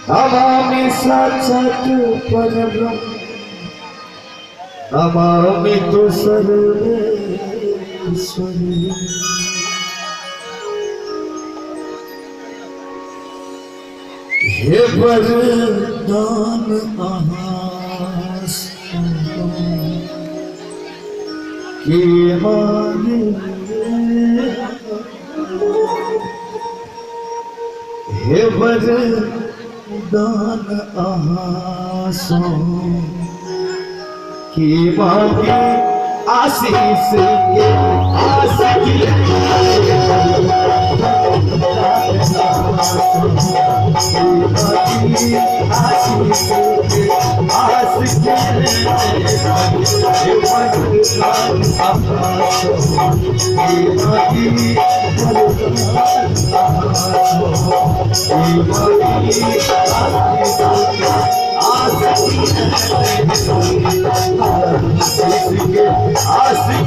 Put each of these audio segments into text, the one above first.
नमामि साक्षात् परब्रह्म नमामि तु सर्वेश्वरी। हे वरदान आस के माने, हे वरदान आसों की मांगे आशीष के आस की आशीष के आस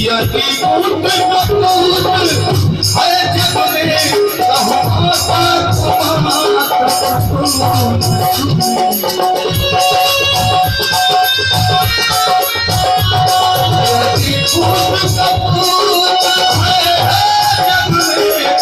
यदि भूत कपूत है जग में रहमाता यदि भूत कपूत है जग में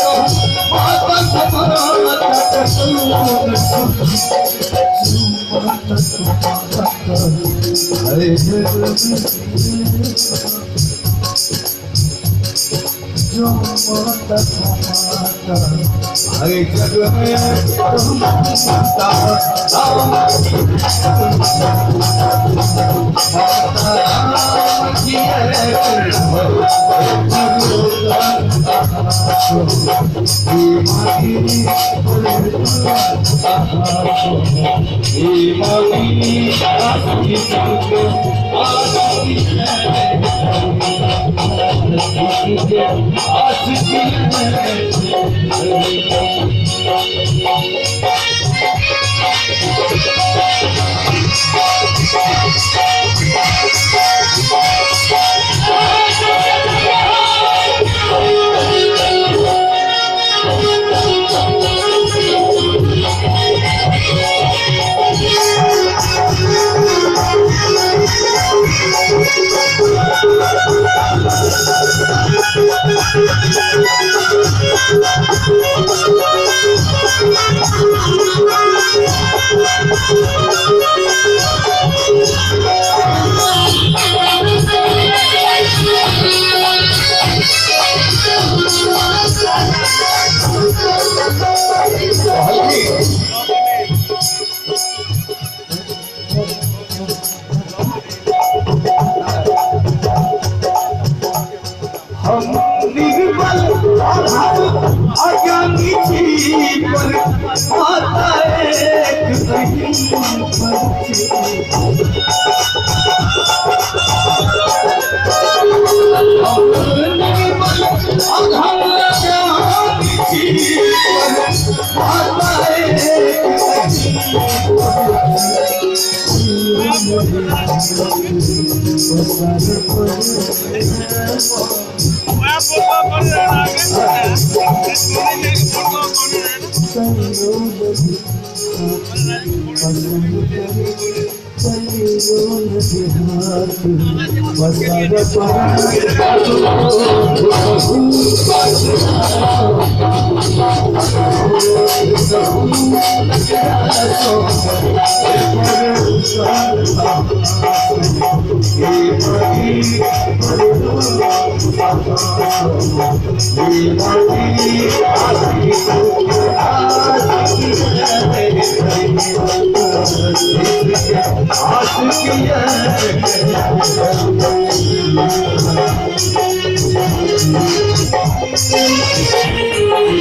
जो माता हरे जग में माता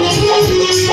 Thank you.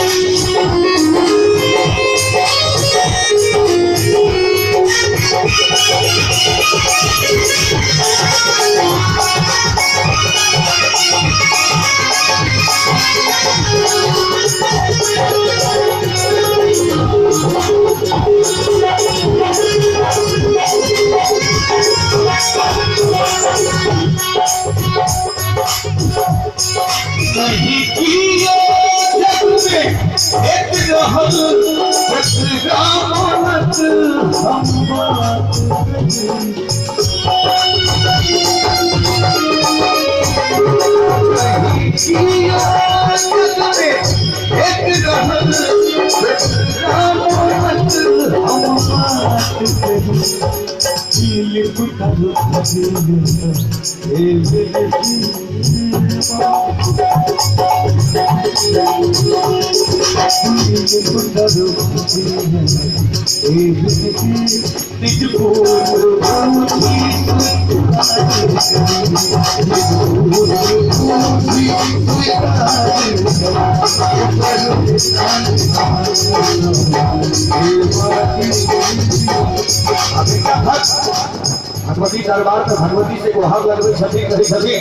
भगवती दरबार में भगवती से गुहार लगवे छठी कही छठी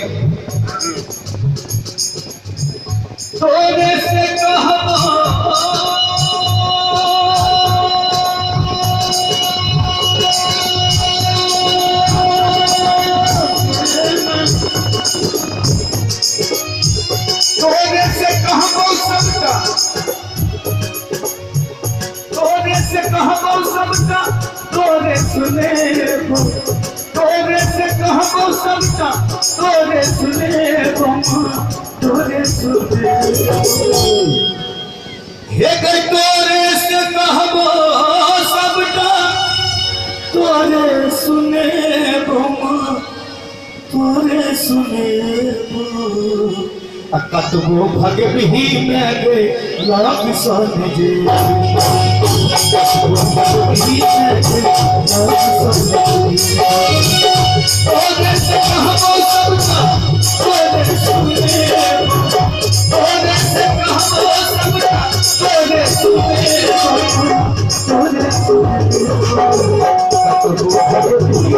तोरे से कहबो सबका तोरे से कहबो सबका तोरे सुने तोरे से कहबो सबका तोरे सुने तोरे सुने हे तोरे से कहबो सबका तोरे सुने तोरे सुने कतबो भग भी मेरे लाख सोने जे तोरे से कहबो सबका तोरे सुने तोरे से कहबो सबका तोरे सुने तोरे सुने कतबो भग भी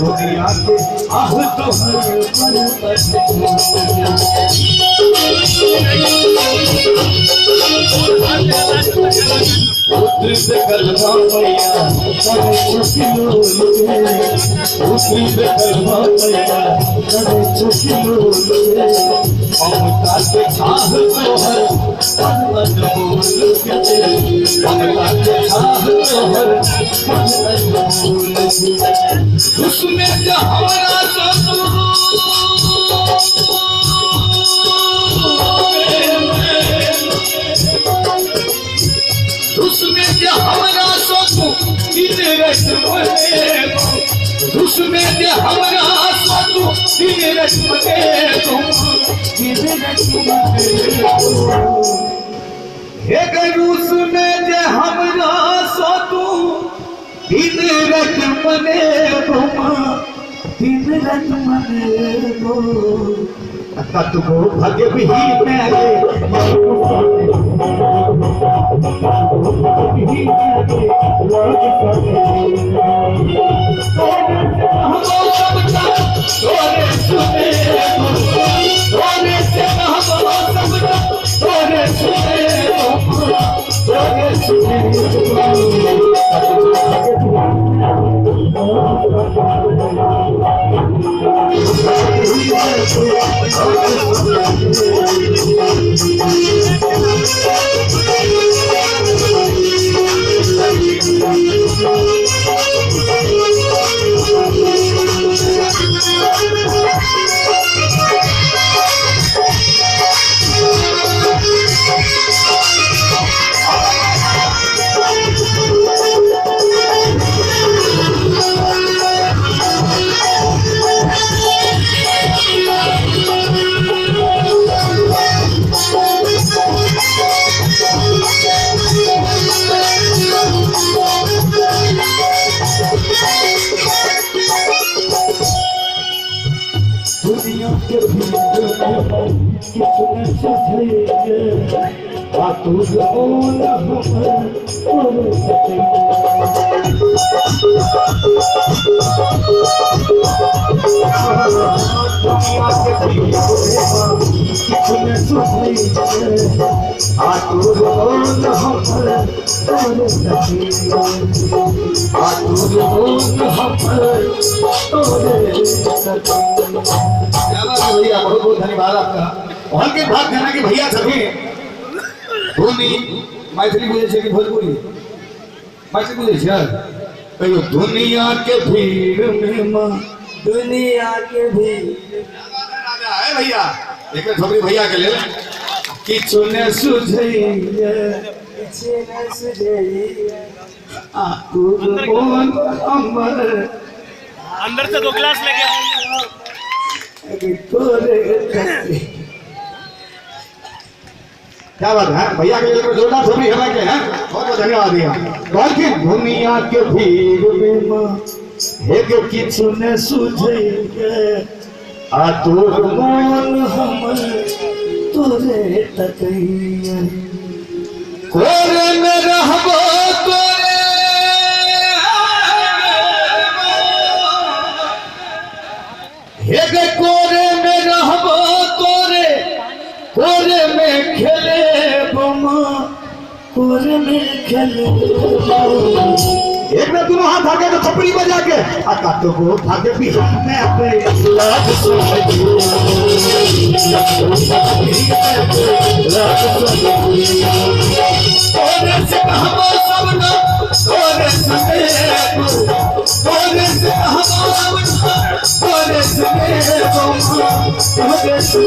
दुनिया के आह तो उतरी से कलमा मैया करे चुकिलो उतरी से कलमा मैया करे चुकिलो ममता के आह तो हर मन बोल के ममता के आह तो हर मन बोल उसमें जो हमारा उसमें जो हमारा सोचो दिन रस मने उसमें जो हमारा सोचो दिन रस मने दिन रस मने हे गरूस में जो हमारा सोचो दिन रस मने दिन रस मने कतबो भग भी मेरे आतुर मन हमर तोरे दुनिया के कितने सुखी आतुर मन हमर तोरे आतुर मन हमर तोरे भैया बहुत बहुत धन्यवाद आपका और के भाग देना कि भैया सभी धोनी मैथिली बुझे छे कि भोजपुरी मैथिली बुझे छे कहियो दुनिया के भीड़ में मां दुनिया के भीड़ राजा है भैया एक छोकरी भैया के लेल किछु ने सुझैया किछु ने सुझैया आतुर मन हमर अंदर से 2 गिलास लेके क्या बात है भैया के लिए जोरदार छोड़ी है के हैं बहुत बहुत धन्यवाद भैया कौन की दुनिया के भीड़ में मां एक किछु ने सुझे आतुर मन हमर तोरे तकैया कोरे में रहबो तोरे एक कोरे में रहबो तोरे कोरे में खेले बमा कोरे में खेले एक में दोनों हाथ आगे तो थपड़ी बजा के आता तो वो भागे भी मैं अपने लाज कोरे से कहबो सबना कोरे से कोरे से कहबो सबना कोरे से कोरे से